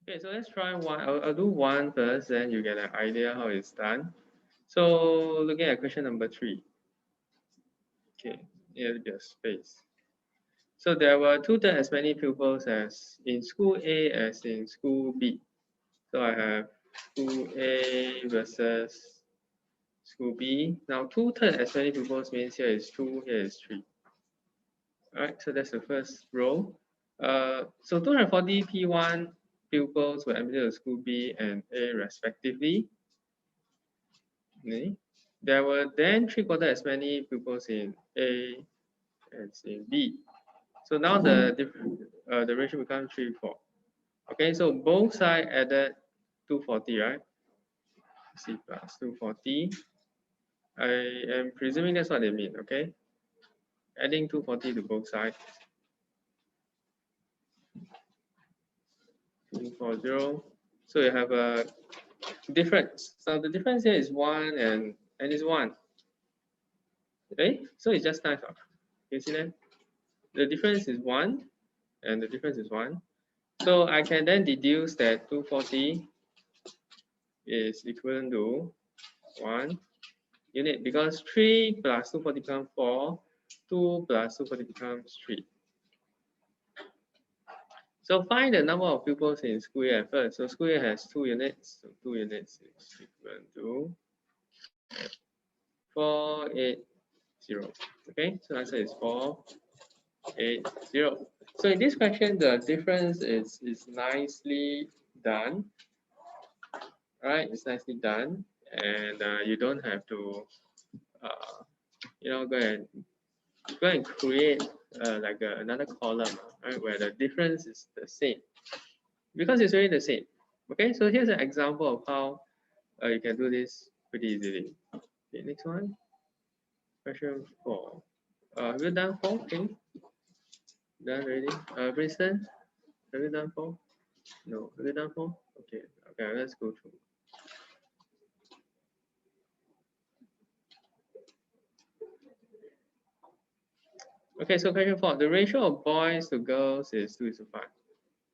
Okay, so let's try one. I'll do one first, then you get an idea how it's done. So looking at question number 3. Okay, here there's space. So there were 2/3 as many pupils as in school A as in school B. So I have school A versus school B. Now 2/3 as many pupils means here is 2, here is 3. Alright, so that's the first row. So 240 P1 pupils were admitted to school B and A respectively. Okay. There were then 3/4 as many pupils in A as in B. So now the ratio becomes 3:4. Okay, so both sides added 240, right? C plus 240. I am presuming that's what they mean, okay? Adding 240 to both sides. 240. So you have a difference. So the difference here is 1 and it's 1. Okay, so it's just nice. You see that? The difference is 1 and the difference is 1. So I can then deduce that 240 is equivalent to 1 unit because 3 plus 240 becomes 4, 2 plus 240 becomes 3. So find the number of pupils in school A first. So school A has 2 units, so 2 units is equivalent to 480. Okay, so answer is 480. So in this question, the difference is nicely done. All right, it's nicely done, and you don't have to, go and create like another column, right, where the difference is the same, because it's really the same. Okay, so here's an example of how you can do this pretty easily. Okay, next one, question 4. Have you done 4? Okay, done already. Princeton, have you done 4? No, have you done 4? Okay, let's go through. Okay, so question 4. The ratio of boys to girls is 2:5.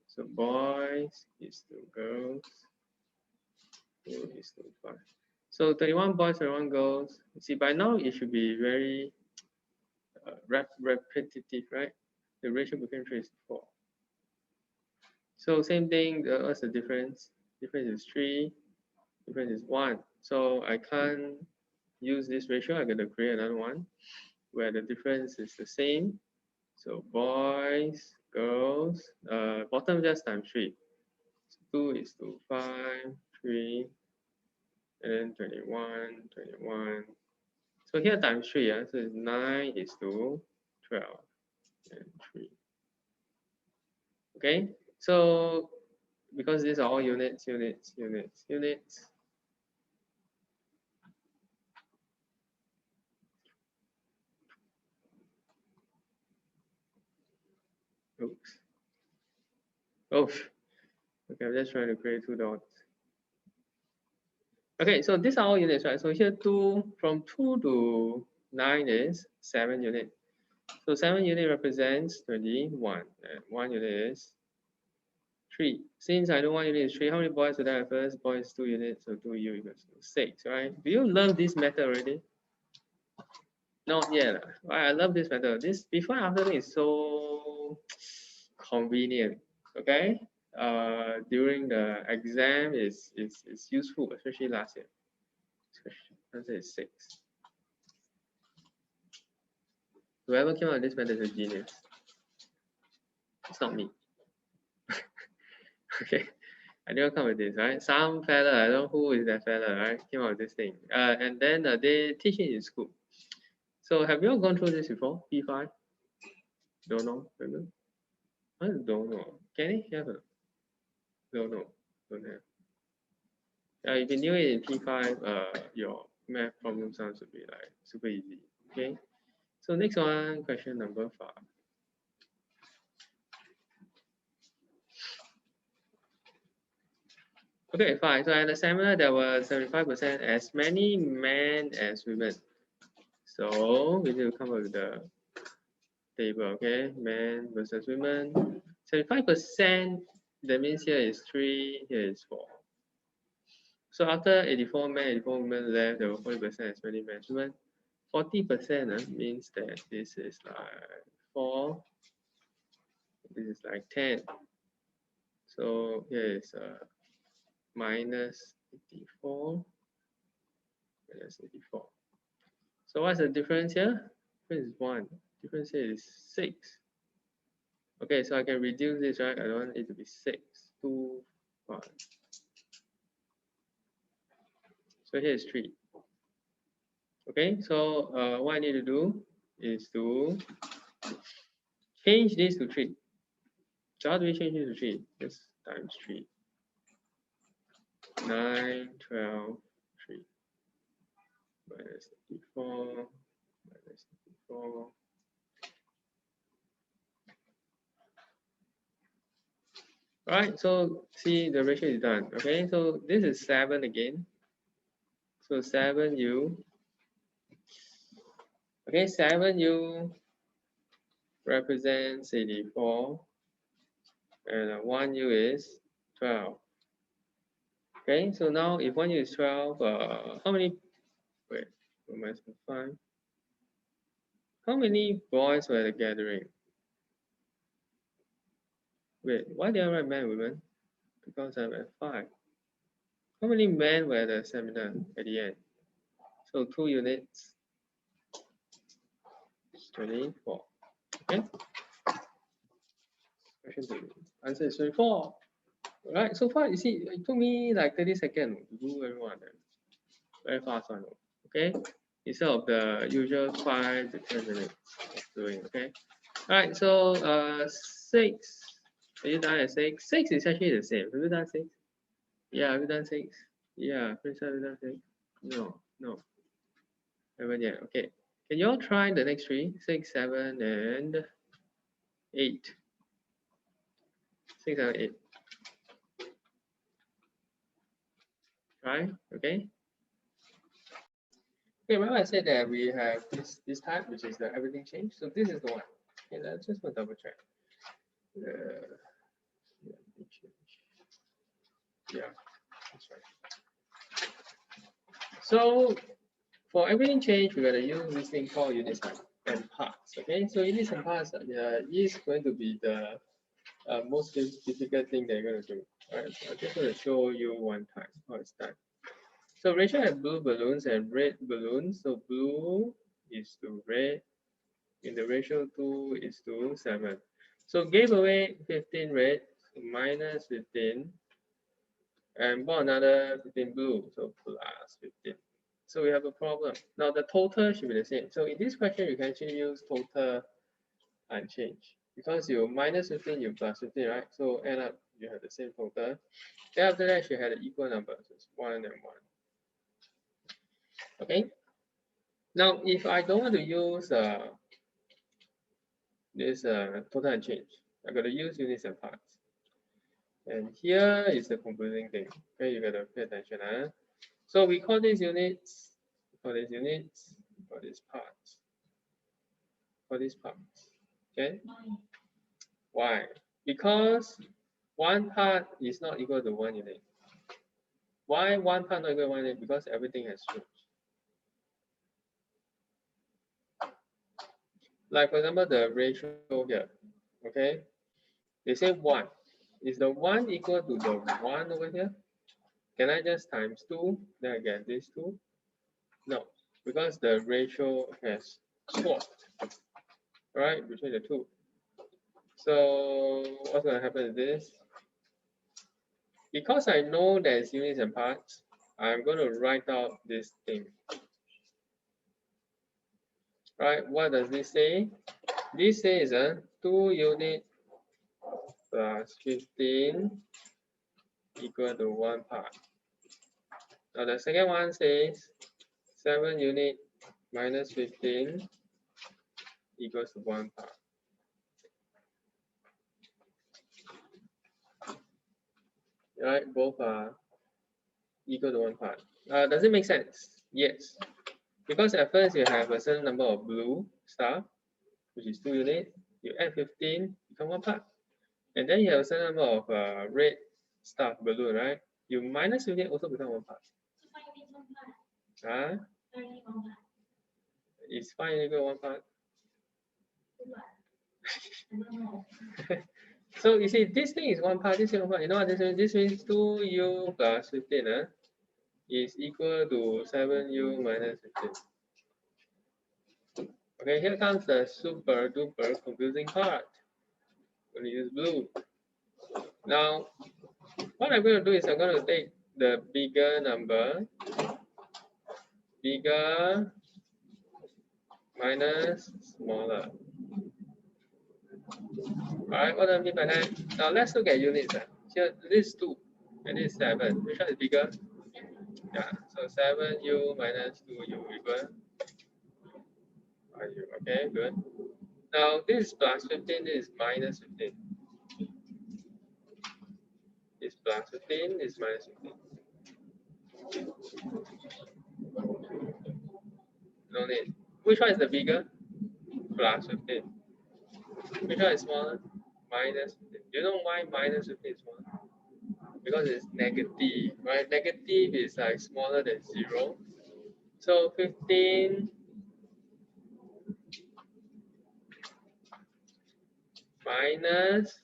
So boys is to girls 2:5. So 31 boys, 31 girls. See, by now it should be very repetitive, right? The ratio between 3 is 4. So same thing, what's the difference? Difference is 3, difference is 1. So I can't use this ratio. I'm going to create another one where the difference is the same. So boys, girls, bottom just times 3. So 2 is to 5, 3, and then 21, 21. So here times 3, so 9 is to 12 and 3. Okay, so because these are all units. Oops. Oh, okay, I'm just trying to create 2 dots. Okay, so these are all units, right? So here 2, from 2 to 9 is 7 units. So 7 unit represents 21, and 1 unit is 3. Since I know 1 unit is 3, how many boys would I have first? Boys 2 units, so 2u equals to 6, right? Do you love this method already? Not yet. I love this method. This before and after is so convenient. Okay. During the exam is useful, especially last year. Answer is 6. Whoever came up with this method is a genius. It's not me. Okay. I didn't come with this, right? Some fella, I don't know who is that fella, right? Came up with this thing. And then they teach it in school. So have you all gone through this before? P5? Don't know. I don't know. Can it have a? Don't know. Don't have. If you knew it in P5, your math problem sounds to be like super easy. Okay. So next one, question number 5. Okay, 5. So at the seminar, there were 75% as many men as women. So we need to come up with the table, okay? Men versus women. 75% That means here is 3, here is 4. So after 84 men, 84 women left, there were 40% as many measurement. 40% means that this is like 4, this is like 10. So here is minus 84, minus 84. So what's the difference here? Difference is 1. Difference here is 6. Okay, so I can reduce this, right? I don't want it to be 6. 2, 5. So here is 3. Okay, so what I need to do is to change this to 3. So how do we change this to 3? Just times 3. 9, 12, 3. Minus 54, minus 54. Alright, so see the ratio is done. Okay, so this is 7 again. So 7u. Okay, 7u represents 84. And 1u is 12. Okay, so now if 1u is 12, how many? Wait, minus 5. How many boys were at the gathering? Wait, why did I write men and women? Because I'm at 5. How many men were at the seminar at the end? So 2 units, 24. Okay. Question 2. Answer is 24. Alright, so far you see, it took me like 30 seconds to do everyone. Very fast one. Okay. Instead of the usual 5 to 10 minutes of doing. Okay. Alright, so 6. Are you done at 6? 6 is actually the same. Have you done 6? Yeah, have you done 6? Yeah, pretty sure have you done 6? No, no. Haven't yet. Okay. Can you all try the next 3? 6, 7, and 8. 6, 7, 8. Try, okay? Okay, remember I said that we have this type, which is the everything changed. So this is the one. Okay, let's just double check. Yeah, that's right. So for everything change, we're gonna use this thing called units and parts. Okay, so units and parts is going to be the most difficult thing that you're gonna do. Alright, so I'm just gonna show you one time how it's done. So Rachel has blue balloons and red balloons. So blue is to red in the ratio 2 is to 7. So gave away 15 red, so minus 15, and bought another 15 blue, so plus 15. So we have a problem. Now the total should be the same. So in this question, you can actually use total unchanged because you minus 15, you plus 15, right? So end up you have the same total. Then after that, you had an equal number, so it's 1 and 1. Okay. Now, if I don't want to use this total and change, I'm going to use units and parts. And here is the confusing thing. Okay, you got to pay attention. So we call these units, we call these units, we call these parts, for these parts. Okay. Why? Because one part is not equal to 1 unit. Why one part not equal to 1 unit? Because everything has changed. Like for example, the ratio here. Okay. They say 1. Is the 1 equal to the 1 over here? Can I just times 2? Then I get this 2? No, because the ratio has swapped, right, between the two. So what's going to happen is this. Because I know there's units and parts, I'm going to write out this thing. Right, what does this say? This says 2 unit plus 15 equal to 1 part. Now the second one says 7 unit minus 15 equals to 1 part. Right, both are equal to 1 part. Does it make sense? Yes. Because at first you have a certain number of blue stuff, which is 2 units. You add 15, become 1 part. And then you have a certain number of red stuff balloon, right? You minus 15 also become 1 part. Huh? Is 5 equal 1 part? So you see, this thing is 1 part, this is 1 part. You know what this means? This means 2u plus 15 is equal to 7u minus 15. Okay, here comes the super duper confusing part. When you use blue. Now, what I'm going to do is I'm going to take the bigger number, bigger minus smaller. Alright, what do I mean by that? Now let's look at units. Here, this is 2 and this is 7. Which one is bigger? Yeah, so 7u minus 2u equal 5u. Okay, good. Now this is plus 15, this is minus 15. This plus 15, this minus 15. No need. Which one is the bigger? Plus 15. Which one is smaller? Minus 15. Do you know why minus 15 is smaller? Because it's negative, right? Negative is like smaller than 0. So 15 minus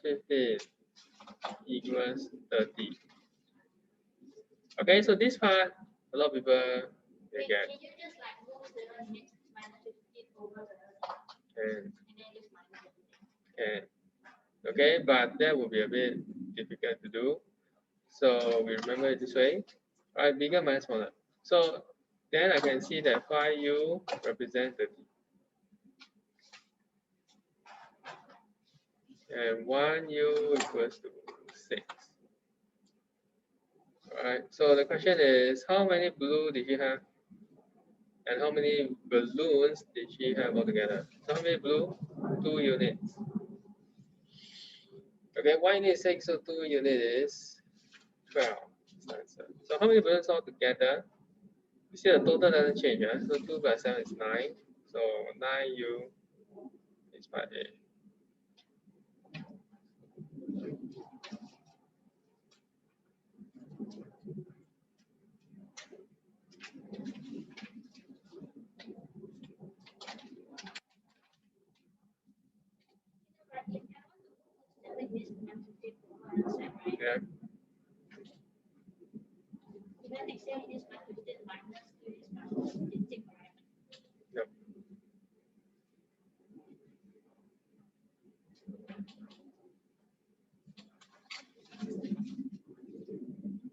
15 equals 30. Okay, so this part, a lot of people they get. Can you just like move the minus 15 over the And, okay, but that will be a bit difficult to do. So we remember it this way. All right, bigger minus smaller. So then I can see that 5u represents 30. And 1u equals to 6. Alright, so the question is, how many blue did you have? And how many balloons did she have altogether? So how many blue? 2 units. Okay, 1 unit is 6, so 2 unit is 12. So how many balloons altogether? You see the total doesn't change, huh? So 2 plus 7 is 9. So 9u is part A. Yeah. Yep.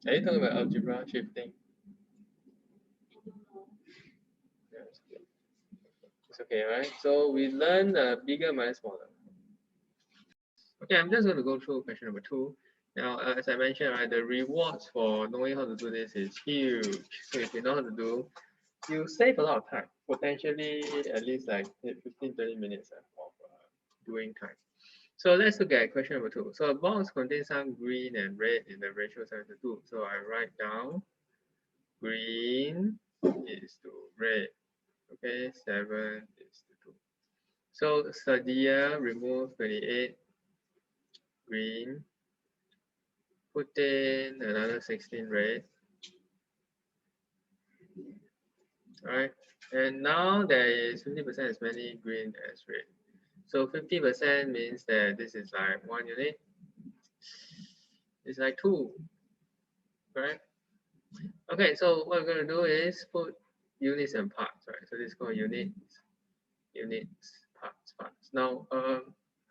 Are you talking about algebra shifting? Yeah, it's okay, right? So we learn bigger minus smaller. Okay, I'm just going to go through question number 2. Now, as I mentioned, right, the rewards for knowing how to do this is huge. So if you know how to do, you save a lot of time, potentially at least like 15-20 minutes of doing time. So let's look at question number 2. So a box contains some green and red in the ratio 7:2. So I write down green is to red. Okay, 7:2. So Sadia remove 28 green, put in another 16 red. Alright, and now there is 50% as many green as red. So 50% means that this is like 1 unit. It's like 2, right? Okay, so what we're going to do is put units and parts, right? So this is called units, parts. Now,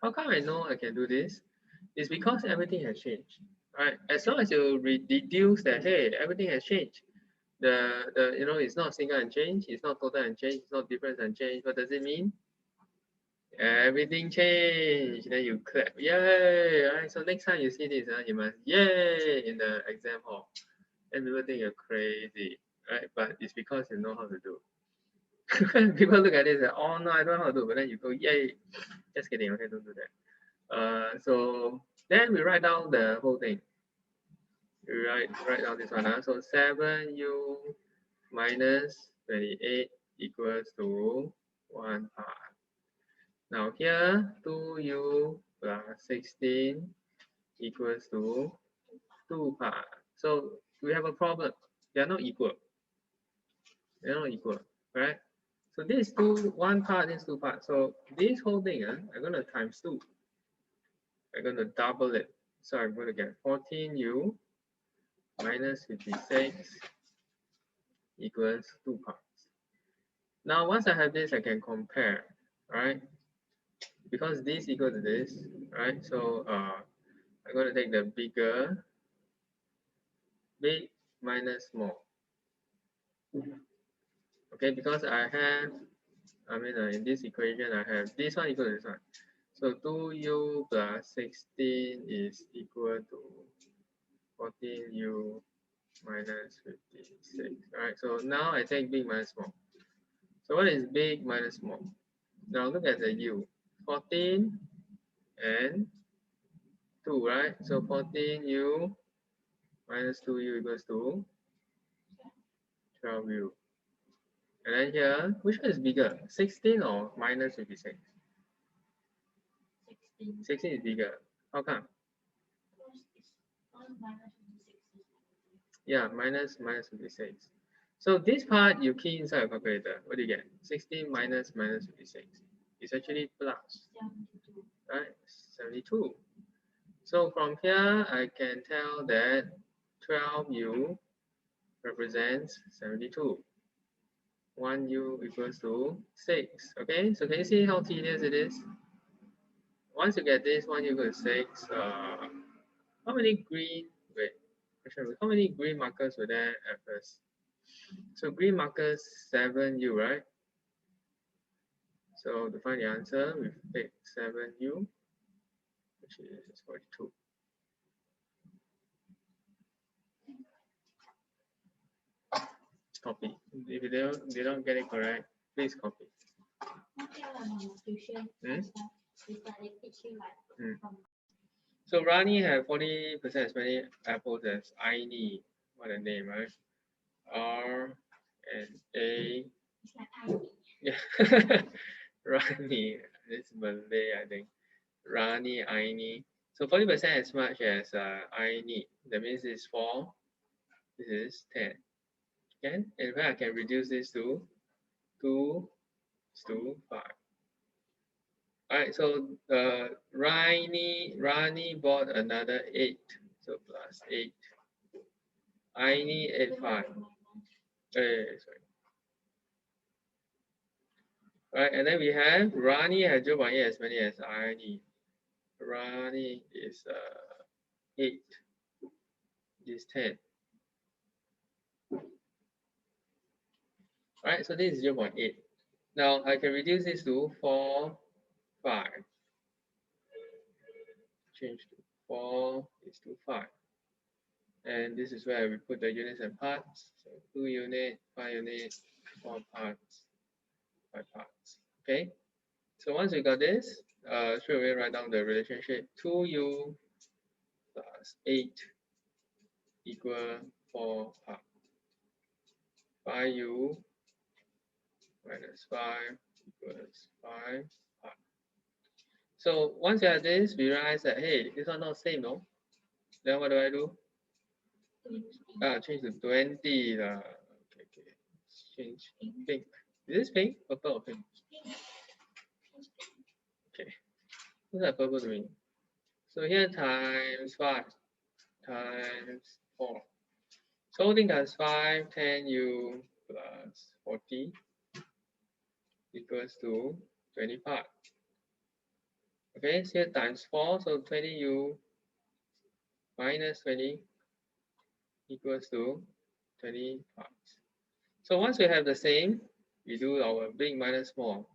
how come I know I can do this? It's because everything has changed, right? As long as you deduce that, hey, everything has changed. The you know, it's not single unchanged, it's not total unchanged, it's not difference unchanged. What does it mean? Everything changed. Then you clap, yay! Right? So next time you see this, you must yay in the exam hall. And people think you're crazy, right? But it's because you know how to do. People look at it and say, oh no, I don't know how to do, but then you go, yay. Just kidding, okay, don't do that. So then we write down the whole thing. We write down this one. So 7u minus 28 equals to 1 part. Now here 2u plus 16 equals to 2 parts. So we have a problem. They are not equal. They are not equal, right? So this one part, this 2 parts. So this whole thing, I'm going to times 2. I'm going to double it. So I'm going to get 14u minus 56 equals 2 parts. Now, once I have this, I can compare, right? Because this equal to this, right? So I'm going to take the big minus small. Okay, because in this equation, I have this one equal to this one. So 2u plus 16 is equal to 14u minus 56. All right, so now I take big minus small. So what is big minus small? Now look at the u. 14 and 2, right? So 14u minus 2u equals to 12u. And then here, which one is bigger? 16 or minus 56? 16. 16 is bigger. How come? Minus 56. Yeah, minus 56. So this part you key inside your calculator. What do you get? 16 minus 56. It's actually plus, 72. right? 72. So from here, I can tell that 12u represents 72. 1u equals to 6. Okay, so can you see how tedious it is? Once you get this, 1u equals 6. How many green, how many green markers were there at first? So green markers 7u, right? So to find the answer, we take 7u, which is 42. Copy. If they don't get it correct, please copy. So Rani had 40% as many apples as Aini. What a name, right? R and A. It's like Ivy. Yeah. Rani. It's Malay, I think. Rani, Aini. So 40% as much as Aini. That means it's 4. This is 10. Okay? And where I can reduce this to 2 to 5. Alright, so Rani bought another 8. So plus 8. Aini 8, 5. Sorry. Right, and then we have Rani has 0.8 as many as Aini. Rani is 8. This 10. Right, so this is 0.8. Now I can reduce this to 4, 5. Change to 4 is to 5. And this is where we put the units and parts. So 2 unit, 5 unit, 4 parts, 5 parts. Okay. So once we got this, straight away write down the relationship. 2u plus 8 equal 4 parts. 5u minus 5 equals 5 parts. So once you have this, we realize that, hey, this one not same, no? Then what do? Change to 20. Okay. Change pink. Is this pink? Purple or pink? Okay. What's that purple doing? So here times 5 times 4. So whole thing times 5, 10u plus 40 equals to 20 parts. Okay, so here times 4, so 20u minus 20 equals to 20 parts. So once we have the same, we do our big minus small.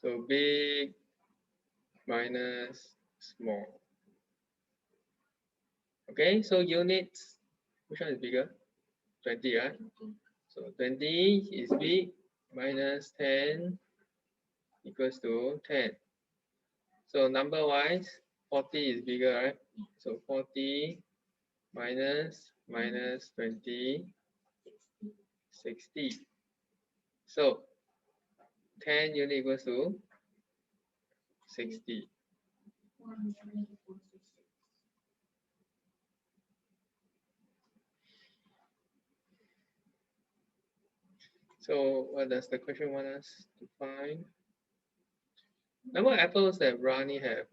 So big minus small. Okay, so units, which one is bigger? 20, right? So 20 is big, minus 10 equals to 10. So number wise, 40 is bigger, right? So 40 minus 20, 60. So 10 unit equals to 60. So what does the question want us to find? Number of apples that Rani has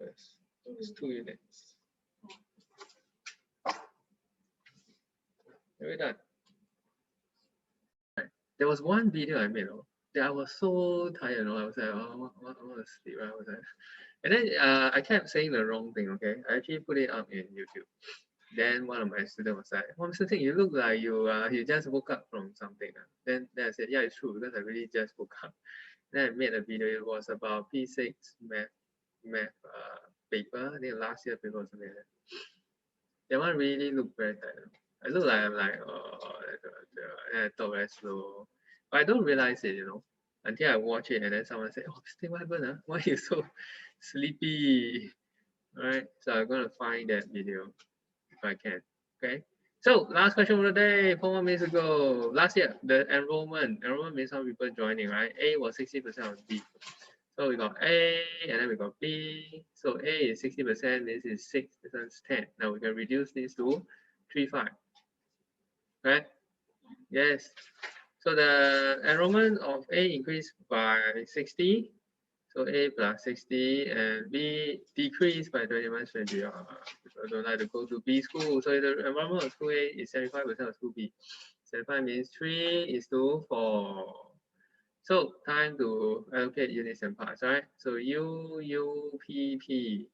is 2 units. Very done. There was one video I made that I was so tired, I was like, oh, I want to sleep. I was like, and then I kept saying the wrong thing. Okay, I actually put it up in YouTube. Then one of my students was like, "Oh, Mr. Ting, you look like you just woke up from something." Then I said, "Yeah, it's true because I really just woke up." Then I made a video. It was about P6 math paper. I think last year paper or something like that. That one really looked very tired. I look like I'm like, oh, and I talk very slow. But I don't realize it, until I watch it and then someone say, "Oh, Mr. Ting, what happened? Why are you so sleepy?" Alright, so I'm gonna find that video if I can. Okay. So last question of the day, 4 more minutes ago. Last year, the enrollment means how people joining, right? A was 60% of B. So we got A and then we got B. So A is 60%, this is 6, this one's 10. Now we can reduce this to 3, 5. Right? Yes. So the enrollment of A increased by 60. So A plus 60 and B decreased by 21 20. People don't like to go to B school. So the enrollment of school A is 75% of school B. 75 means 3 is to 4. So time to allocate units and parts, right? So U, P, P.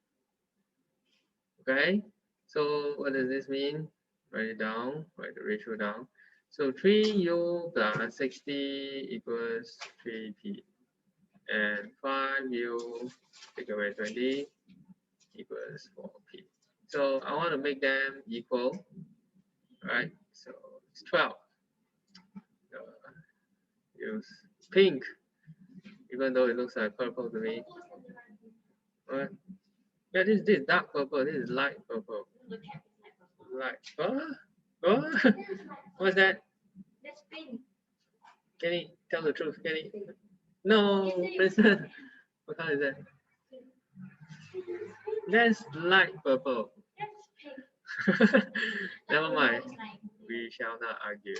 Okay. So what does this mean? Write it down, write the ratio down. So 3U plus 60 equals 3P. And 5U take away 20 equals 4P. So I want to make them equal, right? So it's 12. Use pink, even though it looks like purple to me. Right? Yeah, this is dark purple. This is light purple. Light. What? What's that? That's pink. Kenny, tell the truth, Kenny. No, listen. What color is that? That's light purple. That's pink. Never mind. We shall not argue.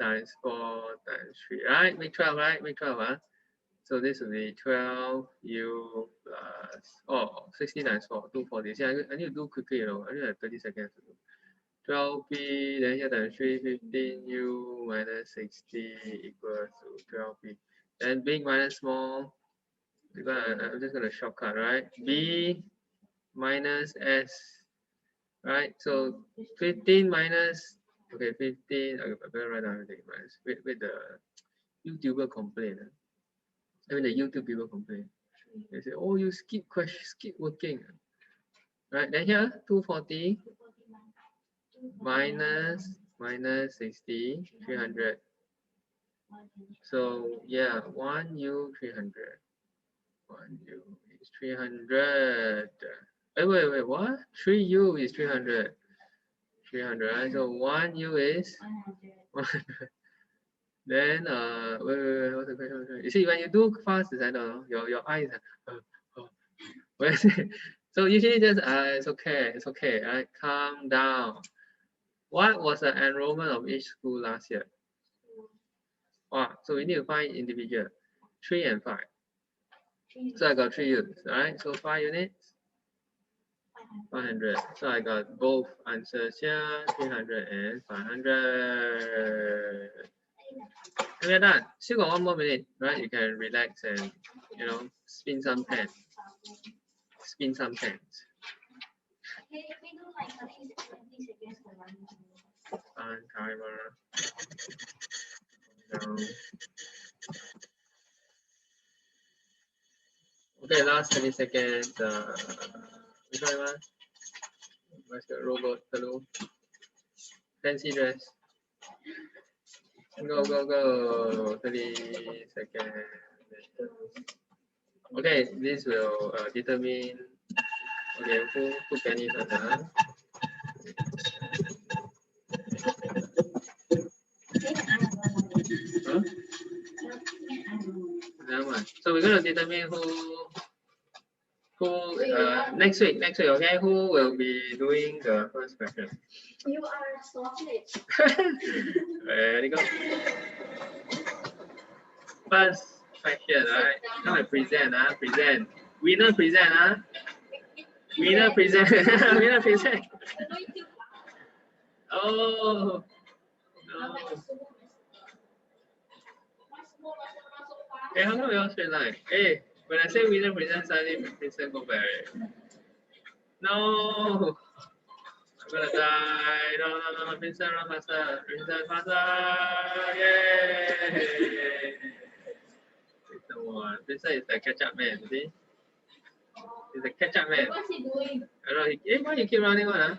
Times 4 times 3. Right? Make 12, right? Make 12, huh? So this will be 12U plus 60 times 4, 240. See, I need to do quickly, I only have 30 seconds to do. 12P, then here times 3, 15U minus 60 equals to 12P. Then big minus small, I'm just going to shortcut, right? B minus S, right? So 15 minus, okay, 15, I better write down everything, minus, with the YouTuber complain. I mean, the YouTube people complain. They say, oh, you skip working. Right, then here, 240 minus 60, 300. So, yeah, 1U 300. 1U is 300. Wait, what? 3U is 300. 300, right? So 1U is 100. Then, wait, what's the question? You see, when you do fast, I know your eyes where is it? So usually just it's okay, right? Calm down. What was the enrollment of each school last year? So we need to find individual, 3 and 5. So I got 3 units, right? So 5 units, 500. So I got both answers here, 300 and 500. And we're done. Still got 1 more minute, right? You can relax and spin some pens. Spin some pens. On timer. No. Okay, last 20 seconds. Which one? Where's the robot? Hello. Fancy dress. Go. 30 seconds. Okay, this will determine. Okay, who can it first? Huh? going to determine who next week, okay, who will be doing the first question? You are sorted. Ready, go. First question, right? Come and present, present. Winner present, Winner present. Winner present. Oh. No. Hey, how come we all straight line? Hey, when I say winner present, suddenly Vincent go back. No. I'm gonna die. No. Vincent, run faster. Vincent, faster. Yay. Vincent is the catch-up man, see? He's a catch-up man. What's he doing? I don't know. Why you keep running on,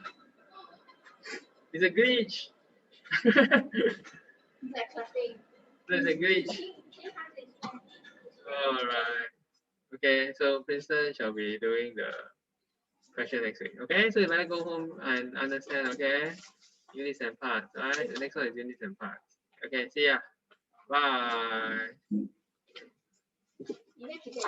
It's a glitch. He's like cutting. There's a glitch. Alright. Okay, so Princeton shall be doing the question next week. Okay, so you better go home and understand, okay? Units and parts, alright? The next one is units and parts. Okay, see ya. Bye. You have to get